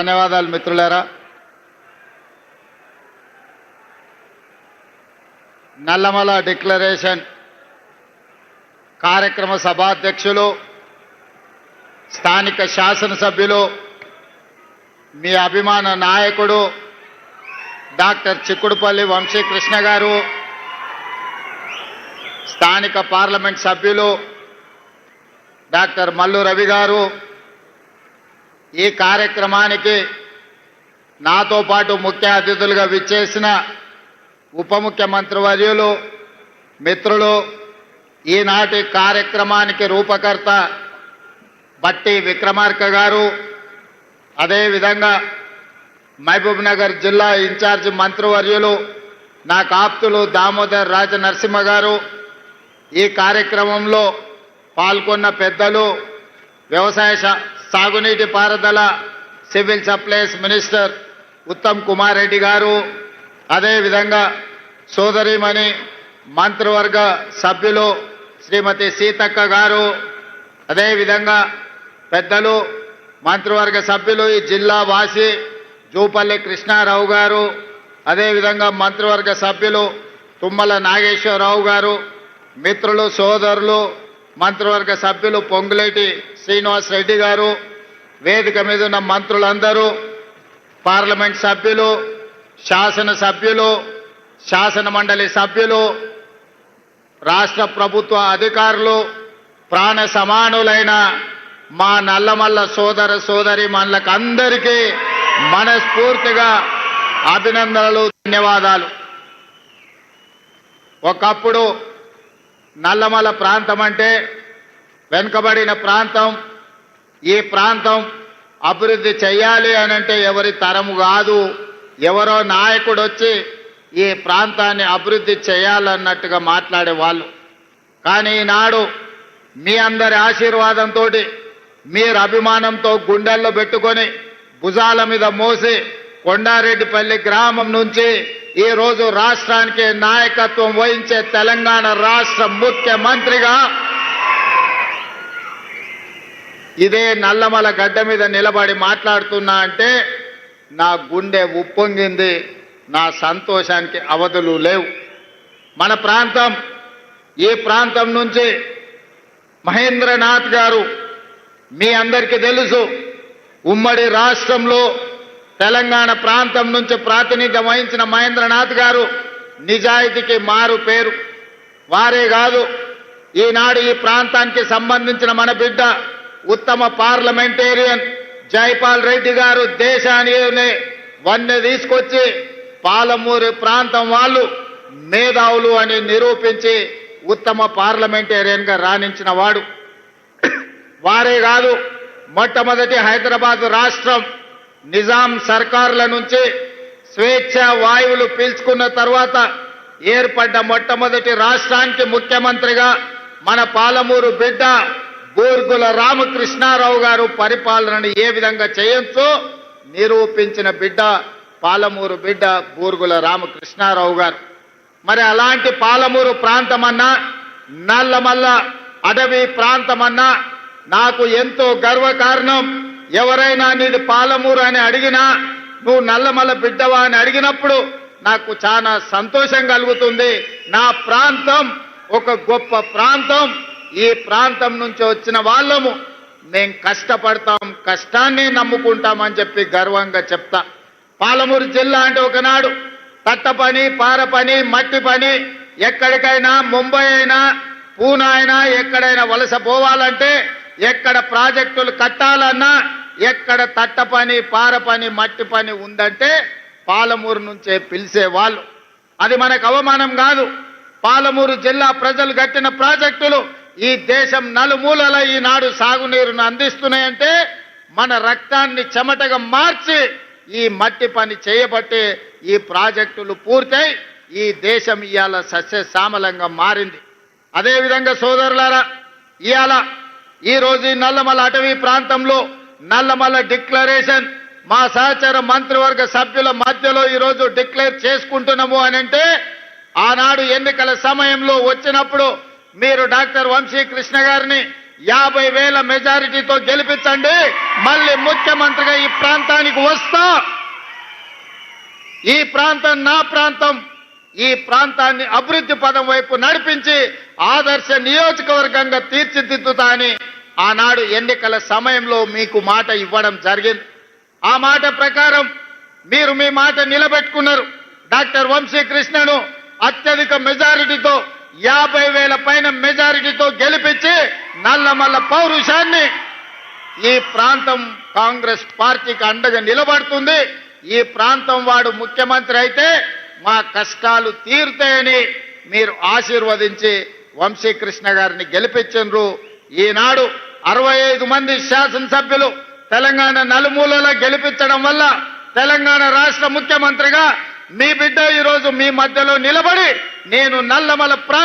ధన్యవాదాలు మిత్రులారా. నల్లమల డిక్లరేషన్ కార్యక్రమ సభాధ్యక్షులు, స్థానిక శాసనసభ్యులు, మీ అభిమాన నాయకుడు డాక్టర్ చిక్కుడుపల్లి వంశీకృష్ణ గారు, స్థానిక పార్లమెంట్ సభ్యులు డాక్టర్ మల్లు రవి గారు, ఈ కార్యక్రమానికి నాతో పాటు ముఖ్య అతిథులుగా విచ్చేసిన ఉప ముఖ్యమంత్రి వర్యులు, మిత్రులు, ఈనాటి కార్యక్రమానికి రూపకర్త బట్టి విక్రమార్క గారు, అదేవిధంగా మహబూబ్ నగర్ జిల్లా ఇన్ఛార్జి మంత్రివర్యులు నాకు ఆప్తులు దామోదర్ రాజ నరసింహ గారు, ఈ కార్యక్రమంలో పాల్గొన్న పెద్దలు, వ్యవసాయ సాగునీటి పారుదల civil supplies minister Uttam Kumar Reddy గారు, అదేవిధంగా సోదరిమణి మంత్రివర్గ సభ్యులు శ్రీమతి సీతక్క గారు, అదేవిధంగా పెద్దలు మంత్రివర్గ సభ్యులు ఈ జిల్లా వాసి జూపల్లి కృష్ణారావు గారు, అదేవిధంగా మంత్రివర్గ సభ్యులు తుమ్మల నాగేశ్వరరావు గారు, మిత్రులు సోదరులు మంత్రివర్గ సభ్యులు పొంగులేటి శ్రీనివాస్ రెడ్డి గారు, వేదిక మీద ఉన్న మంత్రులందరూ, పార్లమెంట్ సభ్యులు, శాసనసభ్యులు, శాసన మండలి సభ్యులు, రాష్ట్ర ప్రభుత్వ అధికారులు, ప్రాణ సమానులైన మా నల్లమల్ల సోదర సోదరి మనలకు అందరికీ మనస్ఫూర్తిగా అభినందనలు, ధన్యవాదాలు. ఒకప్పుడు నల్లమల ప్రాంతం అంటే వెనుకబడిన ప్రాంతం. ఈ ప్రాంతం అభివృద్ధి చేయాలి అనంటే ఎవరి తరము కాదు, ఎవరో నాయకుడు వచ్చి ఈ ప్రాంతాన్ని అభివృద్ధి చేయాలన్నట్టుగా మాట్లాడేవాళ్ళు. కానీ ఈనాడు మీ అందరి ఆశీర్వాదంతో, మీరు అభిమానంతో గుండెల్లో పెట్టుకొని భుజాల మీద మోసి కొండారెడ్డిపల్లి గ్రామం నుంచి ఈరోజు రాష్ట్రానికి నాయకత్వం వహించే తెలంగాణ రాష్ట్ర ముఖ్యమంత్రిగా ఇదే నల్లమల గడ్డ మీద నిలబడి మాట్లాడుతున్నా అంటే నా గుండె ఉప్పొంగింది, నా సంతోషానికి అవధులు లేవు. మన ప్రాంతం, ఈ ప్రాంతం నుంచి మహేంద్రనాథ్ గారు మీ అందరికీ తెలుసు, ఉమ్మడి రాష్ట్రంలో తెలంగాణ ప్రాంతం నుంచి ప్రాతినిధ్యం వహించిన మహేంద్రనాథ్ గారు నిజాయితీకి మారు పేరు. వారే కాదు, ఈనాడు ఈ ప్రాంతానికి సంబంధించిన మన బిడ్డ ఉత్తమ పార్లమెంటేరియన్ జైపాల్ రెడ్డి గారు దేశాన్ని వన్నె తీసుకొచ్చి పాలమూరు ప్రాంతం వాళ్ళు మేధావులు అని నిరూపించి ఉత్తమ పార్లమెంటేరియన్గా రాణించిన వాడు. వారే కాదు, మొట్టమొదటి హైదరాబాద్ రాష్ట్రం నిజాం సర్కార్ల నుంచి స్వేచ్ఛ వాయువులు పీల్చుకున్న తర్వాత ఏర్పడ్డ మొట్టమొదటి రాష్ట్రానికి ముఖ్యమంత్రిగా మన పాలమూరు బిడ్డ బూర్గుల రామకృష్ణారావు గారు పరిపాలనను ఏ విధంగా చేయొచ్చో నిరూపించిన బిడ్డ పాలమూరు బిడ్డ బూర్గుల రామకృష్ణారావు గారు. మరి అలాంటి పాలమూరు ప్రాంతమన్నా, నల్లమల్ల అడవి ప్రాంతమన్నా నాకు ఎంతో గర్వకారణం. ఎవరైనా నీది పాలమూరు అని అడిగినా, నువ్వు నల్లమల్ల బిడ్డవా అని అడిగినప్పుడు నాకు చాలా సంతోషం కలుగుతుంది. నా ప్రాంతం ఒక గొప్ప ప్రాంతం, ఈ ప్రాంతం నుంచి వచ్చిన వాళ్ళము, మేం కష్టపడతాం, కష్టాన్ని నమ్ముకుంటామని చెప్పి గర్వంగా చెప్తా. పాలమూరు జిల్లా అంటే ఒకనాడు తట్ట పని, పార పని, మట్టి పని, ఎక్కడికైనా ముంబై అయినా పూనా అయినా ఎక్కడైనా వలస పోవాలంటే, ఎక్కడ ప్రాజెక్టులు కట్టాలన్నా, ఎక్కడ తట్ట పని, పార పని, మట్టి పని ఉందంటే పాలమూరు నుంచే పిలిచేవాళ్ళు. అది మనకు అవమానం కాదు. పాలమూరు జిల్లా ప్రజలు కట్టిన ప్రాజెక్టులు ఈ దేశం నలుమూలల ఈనాడు సాగునీరును అందిస్తున్నాయంటే మన రక్తాన్ని చెమటగా మార్చి ఈ మట్టి పని చేయబట్టే ఈ ప్రాజెక్టులు పూర్తయి ఈ దేశం ఇవాళ సస్యశ్యామలంగా మారింది. అదేవిధంగా సోదరులారా, ఇవాళ ఈరోజు ఈ నల్లమల అటవీ ప్రాంతంలో నల్లమల డిక్లరేషన్ మా సహచర మంత్రివర్గ సభ్యుల మధ్యలో ఈరోజు డిక్లేర్ చేసుకుంటున్నాము అని అంటే, ఆనాడు ఎన్నికల సమయంలో వచ్చినప్పుడు మీరు డాక్టర్ వంశీకృష్ణ గారిని 50,000 మెజారిటీతో గెలిపించండి. మళ్ళీ ముఖ్యమంత్రిగా ఈ ప్రాంతానికి వస్తా. ఈ ప్రాంతం నా ప్రాంతం. ఈ ప్రాంతాన్ని అభివృద్ధి పదం వైపు నడిపించి ఆదర్శ నియోజకవర్గంగా తీర్చిదిద్దుతా అని ఆనాడు ఎన్నికల సమయంలో మీకు మాట ఇవ్వడం జరిగింది. ఆ మాట ప్రకారం మీరు మీ మాట నిలబెట్టుకున్నారు. డాక్టర్ వంశీకృష్ణను అత్యధిక మెజారిటీతో 50,000 పైన మెజారిటీతో గెలిపించి నల్లమల్ల పౌరుషాన్ని ఈ ప్రాంతం కాంగ్రెస్ పార్టీకి అండగా నిలబడుతుంది. ఈ ప్రాంతం వాడు ముఖ్యమంత్రి అయితే మా కష్టాలు తీరుతాయని మీరు ఆశీర్వదించి వంశీకృష్ణ గారిని గెలిపించారు. ఈనాడు 65 మంది శాసనసభ్యులు తెలంగాణ నలుమూలలో గెలిపించడం వల్ల తెలంగాణ రాష్ట్ర ముఖ్యమంత్రిగా మీ బిడ్డ ఈరోజు మీ మధ్యలో నిలబడి నేను నల్లమల